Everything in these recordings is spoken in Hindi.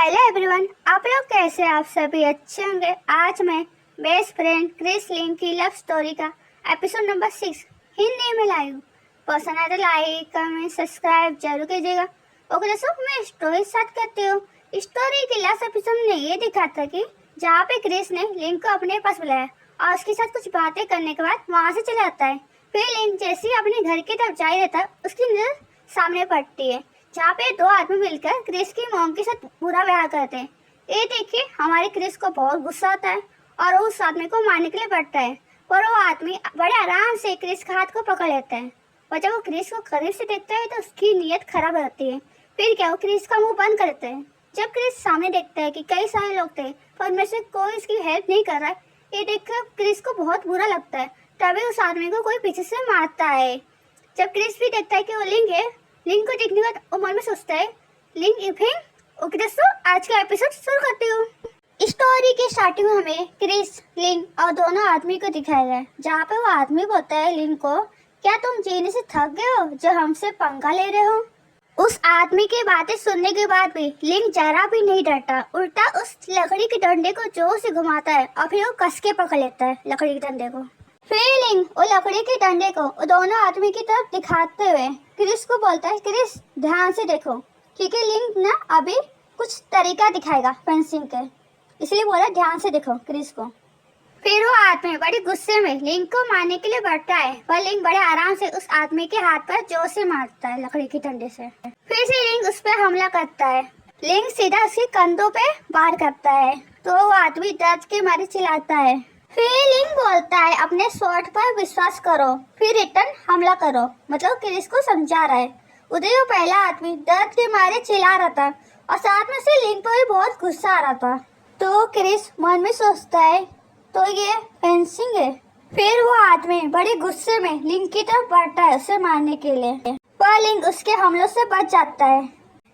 हेलो एवरीवन, आप लोग कैसे? आप सभी अच्छे होंगे। आज मैं बेस्ट फ्रेंड क्रिस लिंग की लव स्टोरी का एपिसोड नंबर 6 हिंदी में लाई हूँ। पसंद आए तो लाइक कमेंट सब्सक्राइब जरूर कीजिएगा। ओके दोस्तों, मैं स्टोरी स्टार्ट करती हूँ। स्टोरी के लास्ट एपिसोड में ये दिखा था कि जहाँ पे क्रिस ने लिंग को अपने पास बुलाया और उसके साथ कुछ बातें करने के बाद वहाँ से चला जाता है। फिर लिंग जैसे ही अपने घर की तरफ जा ही रहता है, उसकी नजर सामने पड़ती है जहाँ पे दो आदमी मिलकर क्रिस की मॉम के साथ बुरा व्यवहार करते हैं। ये देखिए हमारे क्रिस को बहुत गुस्सा आता है और वो उस आदमी को मारने के लिए बढ़ता है, पर वो आदमी बड़े आराम से क्रिस का हाथ को पकड़ लेता है। और जब वो क्रिस को करीब से देखता है तो उसकी नीयत खराब होती है। फिर क्या वो क्रिस का मुंह बंद कर देता है। जब क्रिस सामने देखता है कि कई सारे लोग थे पर उनमें से कोई इसकी हेल्प नहीं कर रहा है, ये देखकर क्रिस को बहुत बुरा लगता है। तभी उस आदमी को कोई पीछे से मारता है। जब क्रिस भी देखता है कि वो लिंग है, लिंग को देखने के बाद वो मन में सोचता है लिंग इफिंग। ओके दोस्तों, आज का एपिसोड शुरू करती हूँ। स्टोरी के स्टार्टिंग में हमें क्रिस, लिंग और दोनों आदमी को दिखाया गया है, जहाँ पे वो आदमी बोलता है लिंग को, क्या तुम जीने से थक गए हो जो हमसे पंगा ले रहे हो? उस आदमी की बातें सुनने के बाद भी लिंग जरा भी नहीं डरता, उल्टा उस लकड़ी के डंडे को जोर से घुमाता है और फिर वो कस के पकड़ लेता है लकड़ी के डंडे को। फिर लिंग वो लकड़ी के डंडे को दोनों आदमी की तरफ दिखाते हुए क्रिस को बोलता है, क्रिस ध्यान से देखो, क्योंकि लिंग ना अभी कुछ तरीका दिखाएगा फेंसिंग के, इसलिए बोला ध्यान से देखो क्रिस को। फिर वो आदमी बड़े गुस्से में लिंग को मारने के लिए बढ़ता है, पर लिंग बड़े आराम से उस आदमी के हाथ पर जोर से मारता है लकड़ी के डंडे से। फिर से लिंग उस पर हमला करता है। लिंग सीधा उसके कंधों पे वार करता है तो वो आदमी दर्द के मारे चिल्लाता है। फिर लिंग बोलता है अपने स्वॉर्ड पर विश्वास करो, फिर रिटर्न हमला करो, मतलब क्रिस को समझा रहा है। उधर वो पहला आदमी दर्द के मारे चिल्ला रहा था और साथ में से लिंग पर भी बहुत गुस्सा आ रहा था। तो क्रिस मन में सोचता है तो ये फेंसिंग है। फिर वो आदमी बड़े गुस्से में लिंग की तरफ बढ़ता है उसे मारने के लिए, पर लिंग उसके हमलों से बच जाता है।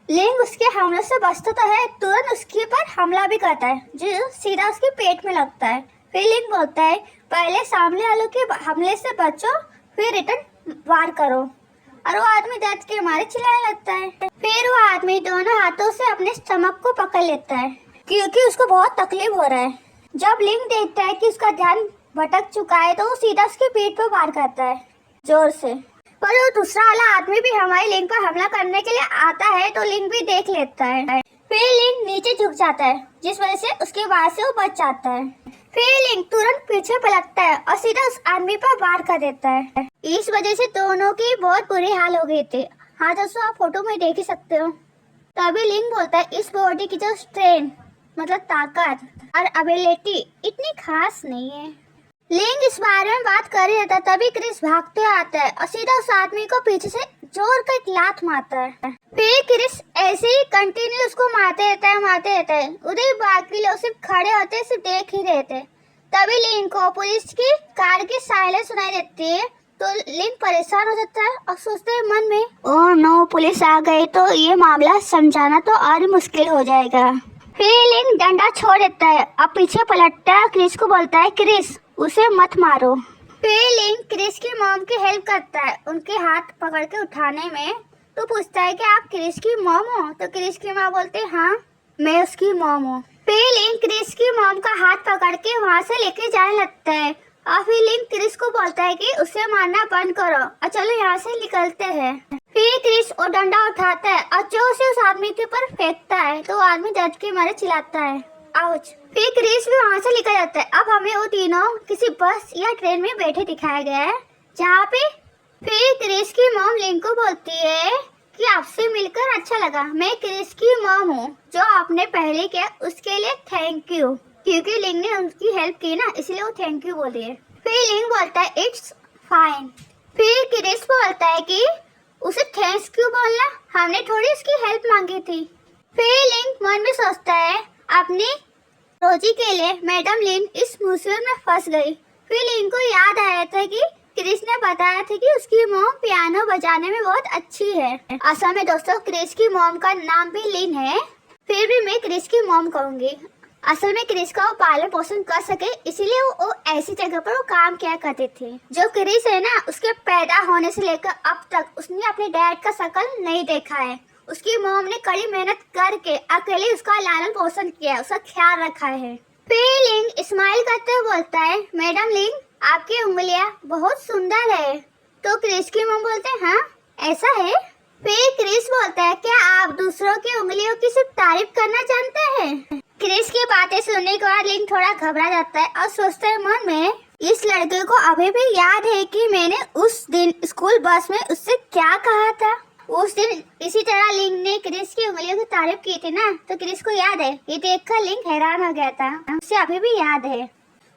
लिंग उसके हमलों से बचता तो है, तुरंत उसके ऊपर हमला भी करता है जो सीधा उसके पेट में लगता है। फिर लिंग बोलता है पहले सामने वालों के हमले से बचो, फिर रिटर्न वार करो, और वो आदमी दर्द के मारे चिल्लाने लगता है। फिर वो आदमी दोनों हाथों से अपने स्टमक को पकड़ लेता है क्योंकि उसको बहुत तकलीफ हो रहा है। जब लिंग देखता है कि उसका ध्यान भटक चुका है तो वो सीधा उसके पेट पर वार करता है जोर से। पर वो दूसरा वाला आदमी भी हमारे लिंग पर हमला करने के लिए आता है तो लिंग भी देख लेता है। फिर लिंग नीचे झुक जाता है जिस वजह से उसके वार से वो बच जाता है। फिर लिंग तुरंत पीछे पलटता है और सीधा उस आदमी पर वार कर देता है। इस वजह से दोनों की बहुत बुरी हाल हो गई थी। हाँ दोस्तों, आप फोटो में देख ही सकते हो। तभी लिंग बोलता है इस बॉडी की जो स्ट्रेंथ मतलब ताकत और एबिलिटी इतनी खास नहीं है। लिंग इस बारे में बात कर रहा था तभी क्रिस भागते आता है और सीधा उस आदमी को पीछे से जोर का एक लात मारता है। फिर क्रिस ऐसे ही कंटिन्यू उसको मारते रहता है। उधर बाकी लोग सिर्फ खड़े होते सिर्फ देख ही रहे थे। तभी लिंग को पुलिस की कार की साइलेंस सुनाई देती है तो लिंग परेशान हो जाता है और सोचते है मन में, ओह नो, पुलिस आ गई तो ये मामला समझाना तो और मुश्किल हो जाएगा। फिर लिंग डंडा छोड़ देता है और पीछे पलटता है, क्रिस को बोलता है क्रिस उसे मत मारो। फिर लिंग क्रिस की मॉम की हेल्प करता है उनके हाथ पकड़ के उठाने में। तो पूछता है कि आप क्रिस की मॉम हो? तो क्रिस की माँ बोलते हैं हाँ मैं उसकी मॉम हूँ। फिर लिंग क्रिस की मॉम का हाथ पकड़ के वहाँ से लेके जाने लगता है और फिर लिंग क्रिस को बोलता है कि उसे मारना बंद करो और चलो यहाँ से निकलते हैं। फिर क्रिस वो डंडा उठाता है और जोर से उस आदमी के ऊपर फेंकता है तो आदमी दर्द के मारे चिल्लाता है आउच। फिर क्रिस भी वहाँ से निकल जाता है। अब हमें वो तीनों किसी बस या ट्रेन में बैठे दिखाया गया है जहाँ पे फिर क्रिस की मॉम लिंग को बोलती है कि आपसे मिलकर अच्छा लगा, मैं क्रिस की मॉम हूँ, जो आपने पहले किया उसके लिए थैंक यू, क्योंकि लिंग ने उनकी हेल्प की ना इसलिए वो थैंक यू बोल रही है। फिर लिंग बोलता है इट्स फाइन। फिर क्रिस बोलता है कि उसे थैंक्स क्यों बोलना, हमने थोड़ी उसकी हेल्प मांगी थी। फिर लिंग मन में सोचता है अपनी रोजी के लिए मैडम लिन इस मुसीबत में फंस गई। फिर लिंग को याद आया था कि क्रिस ने बताया था कि उसकी मॉम पियानो बजाने में बहुत अच्छी है। असल में दोस्तों क्रिस की मॉम का नाम भी लिन है, फिर भी मैं क्रिस की मॉम कहूँगी। असल में क्रिस का वो पालन पोषण कर सके इसीलिए वो ऐसी जगह पर वो काम किया करते थे। जो क्रिस है ना उसके पैदा होने से लेकर अब तक उसने अपने डैड का शक्ल नहीं देखा है। उसकी मॉम ने कड़ी मेहनत करके अकेले उसका लालन पोषण किया, उसका ख्याल रखा है। फिर लिंग स्माइल करते हुए बोलता है, मैडम लिंग, आपकी उंगलियां बहुत सुंदर है। तो क्रिस की मॉम बोलते हैं, हाँ ऐसा है। फिर क्रिस बोलता है, क्या आप दूसरों की उंगलियों की सिर्फ तारीफ करना जानते हैं? क्रिस की बातें सुनने के बाद लिंग थोड़ा घबरा जाता है और सोचता है मन में, इस लड़के को अभी भी याद है कि मैंने उस दिन स्कूल बस में उससे क्या कहा था। उस दिन इसी तरह लिंग ने क्रिस की उंगलियों की तारीफ की थी ना, तो क्रिस को याद है। ये देखकर लिंग हैरान हो गया था, उसे अभी भी याद है।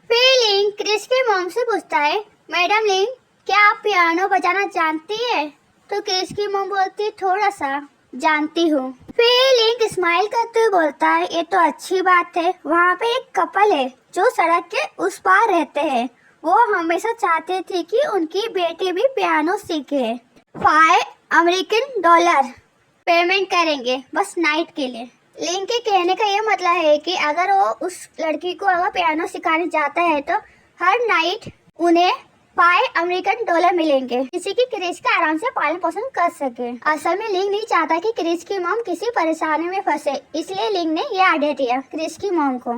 फिर लिंग क्रिस की मॉम से पूछता है, मैडम लिंग, क्या आप पियानो बजाना जानती है? तो क्रिस की मॉम बोलती है, थोड़ा सा जानती हूँ। फिर लिंग स्माइल करते हुए बोलता है, ये तो अच्छी बात है। वहाँ पे एक कपल है जो सड़क के उस पार रहते हैं। वो हमेशा चाहते थे कि उनकी बेटी भी पियानो सीखे। $5 पेमेंट करेंगे बस नाइट के लिए। लिंग के कहने का ये मतलब है कि अगर वो उस लड़की को अगर पियानो सिखाने जाता है तो हर नाइट उन्हें $5 मिलेंगे, जिससे कि क्रिस का आराम से पालन पोषण कर सके। असल में लिंग नहीं चाहता कि क्रिस की मॉम किसी परेशानी में फंसे, इसलिए लिंग ने ये आइडिया दिया क्रिस की मॉम को।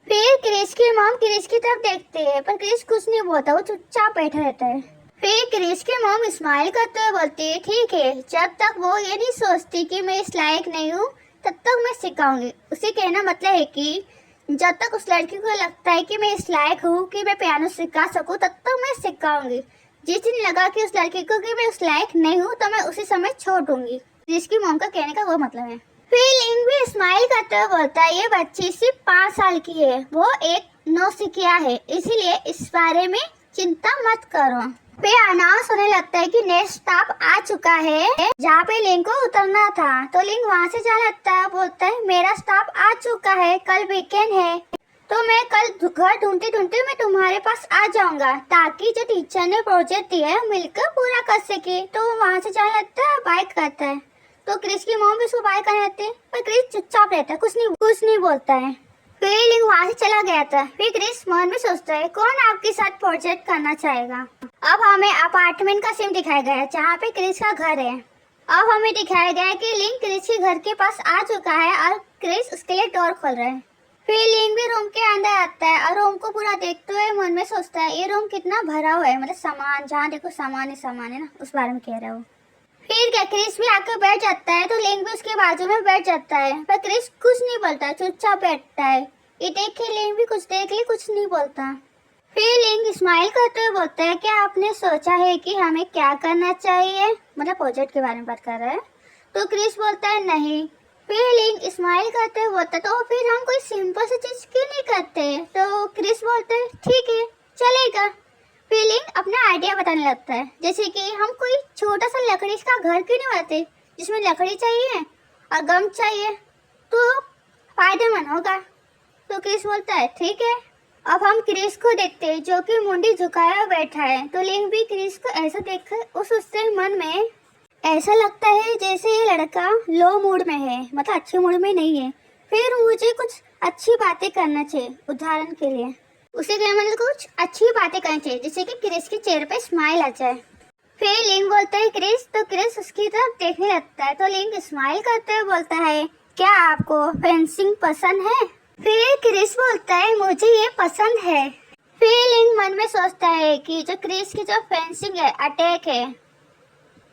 फिर क्रिस की मॉम क्रिस की तरफ देखते है, पर क्रिस कुछ नहीं बोलता, वो चुपचाप बैठा रहता है। फिर क्रिस की मॉम स्माइल करते हुए बोलती है, ठीक है, जब तक वो ये नहीं सोचती कि मैं इस लायक नहीं हूँ तब तक मैं सिखाऊंगी। उसे कहना मतलब है कि जब तक उस लड़की को लगता है कि मैं इस लायक हूँ कि मैं पियानो सिखा सकूँ, तब तक मैं सिखाऊंगी। जिस दिन लगा कि उस लड़की को कि मैं उस लायक नहीं हूँ तो मैं उसी समय छोड़ दूंगी। जिसकी मॉम का कहने का वो मतलब है। फिर लिंग भी स्माइल करते हुए बोलता है, ये बच्ची सिर्फ 5 साल की है, वो एक नौसिखिया है, इसीलिए इस बारे में चिंता मत करो। फिर अनाउंस होने लगता है कि नेक्स्ट स्टॉप आ चुका है जहाँ पे लिंग को उतरना था। तो लिंग वहाँ से जा लगता है, बोलता है, मेरा स्टॉप आ चुका है, कल वीकेंड है, तो मैं कल घर ढूंढते ढूंढते मैं तुम्हारे पास आ जाऊंगा, ताकि जो टीचर ने प्रोजेक्ट दिया है मिलकर पूरा कर सके। तो वहाँ से जा लगता है, बाय करता है। तो क्रिस की मॉम भी उसको बाय कर रहते हैं, पर क्रिस चुपचाप रहता है, कुछ नहीं बोलता है। फिर लिंग वहाँ से चला गया था। फिर क्रिस मन में सोचता है, कौन आपके साथ प्रोजेक्ट करना चाहेगा। अब हमें अपार्टमेंट का सीन दिखाया गया है जहाँ पे क्रिस का घर है। अब हमें दिखाया गया है कि लिंग क्रिस के घर के पास आ चुका है और क्रिस उसके लिए डोर खोल रहा है। फिर लिंग भी रूम के अंदर आता है और रूम को पूरा देखते हुए मन में सोचता है, ये रूम कितना भरा हुआ है, मतलब सामान, जहाँ देखो सामान है ना, उस बारे में कह रहा हूँ। फिर क्या क्रिस भी आकर बैठ जाता है, तो लिंग भी उसके बाजू में बैठ जाता है, पर क्रिस कुछ नहीं बोलता, चुपचाप बैठता है। ये देख के लिंग भी कुछ देख ले, कुछ नहीं बोलता। फिर लिंग स्माइल करते हुए बोलता है, क्या आपने सोचा है कि हमें क्या करना चाहिए, मतलब प्रोजेक्ट के बारे में बात कर रहा है। तो क्रिस बोलता है, नहीं। फिर लिंग स्माइल करते हुए बोलता है, तो फिर हम कोई सिंपल सी चीज क्यों नहीं करते। तो क्रिस बोलता है, ठीक है, चलेगा। फिर लिंग अपना आइडिया बताने लगता है, जैसे कि हम कोई छोटा सा लकड़ी का घर क्यों नहीं बनाते, जिसमें लकड़ी चाहिए और गम चाहिए, तो फायदेमंद होगा। तो क्रिस बोलता है, ठीक है। अब हम क्रिस को देखते हैं जो कि मुंडी झुकाया बैठा है। तो लिंग भी क्रिस को ऐसा देखकर उससे मन में ऐसा लगता है जैसे ये लड़का लो मूड में है, मतलब अच्छे मूड में नहीं है। फिर मुझे कुछ अच्छी बातें करना चाहिए, उदाहरण के लिए उसे क्या मतलब कुछ अच्छी बातें करनी चाहिए, जिससे कि क्रिस के चेहरे पे स्माइल आ जाए। फिर लिंग बोलता है क्रिस, तो क्रिस उसकी तरफ देखने लगता है। तो लिंग स्माइल करते हुए बोलता है, क्या आपको फेंसिंग पसंद है। फिर क्रिस बोलता है, मुझे ये पसंद है। फिर लिंग मन में सोचता है कि जो क्रिस की जो फेंसिंग है, अटैक है,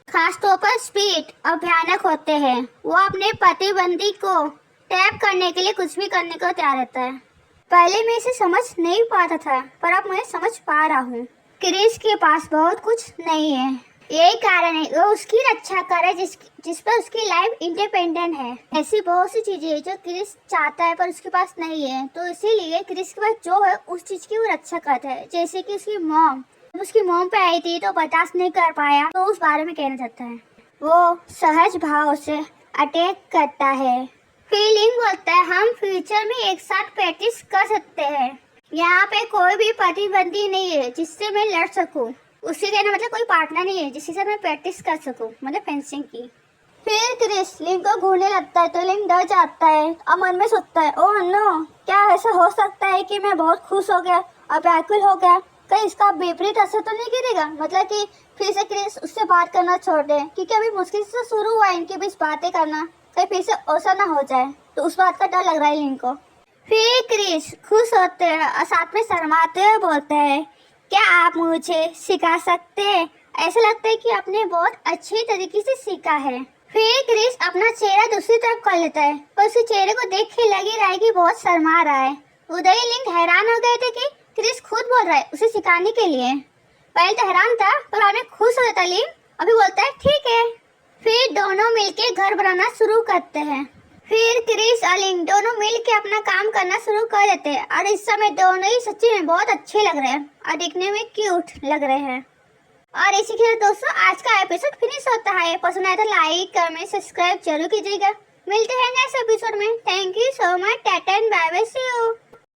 खासतौर पर स्पीड और भयानक होते हैं। वो अपने प्रतिद्वंदी को टैप करने के लिए कुछ भी करने को तैयार रहता है। पहले मैं इसे समझ नहीं पाता था, पर अब मैं समझ पा रहा हूँ। क्रिस के पास बहुत कुछ नहीं है, यही कारण है वो उसकी रक्षा करे, जिस पर उसकी लाइफ इंडिपेंडेंट है। ऐसी बहुत सी चीजें जो क्रिस चाहता है पर उसके पास नहीं है, तो इसीलिए क्रिस के पास जो है उस चीज की वो रक्षा करता है। जैसे कि उसकी मॉम पे आई थी तो बर्दाश्त नहीं कर पाया, तो उस बारे में कहना चाहता है। वो सहज भाव से अटैक करता है। फीलिंग बोलता है, हम फ्यूचर में एक साथ प्रैक्टिस कर सकते हैं। यहाँ पे कोई भी प्रतिद्वंदी नहीं है जिससे मैं लड़ सकूं। उससे कहना मतलब कोई पार्टनर नहीं है जिससे मैं प्रैक्टिस कर सकूं, मतलब फेंसिंग की। फिर क्रिस लिंग को घूरने लगता है, तो लिंग डर जाता है और मन में सोचता है, ओह नो, क्या ऐसा हो सकता है कि मैं बहुत खुश हो गया और व्याकुल हो गया कहीं इसका विपरीत असर तो नहीं गिरेगा, मतलब कि फिर से क्रिस उससे बात करना छोड़ दे, क्योंकि अभी मुश्किल से शुरू हुआ है इनके बीच बातें करना, कहीं फिर से ऐसा ना हो जाए, तो उस बात का डर लग रहा है लिन को। फिर क्रिस खुश होते हैं और साथ में शर्माते हुए बोलते हैं, क्या आप मुझे सिखा सकते हैं? ऐसा लगता है कि आपने बहुत अच्छी तरीके से सीखा है। फिर क्रिस अपना चेहरा दूसरी तरफ कर लेता है, पर उसके चेहरे को देख के लग ही रहा है कि बहुत शर्मा रहा है। उदय लिंक हैरान हो गए थे कि क्रिस खुद बोल रहा है उसे सिखाने के लिए। पहले तो हैरान था, पर बाद में खुश हो जाता लिंक, अभी बोलता है ठीक है। फिर दोनों मिलके घर बनाना शुरू करते हैं। फिर क्रिस और लिंक दोनों मिलके अपना काम करना शुरू कर देते हैं और इस समय दोनों ही सच्ची में बहुत अच्छे लग रहे हैं और दिखने में क्यूट लग रहे हैं। और इसी के साथ दोस्तों आज का एपिसोड फिनिश होता है। पसंद आया तो लाइक कमेंट सब्सक्राइब जरूर कीजिएगा। मिलते हैं नेक्स्ट एपिसोड में। Thank you so much. Tata and bye bye, see you.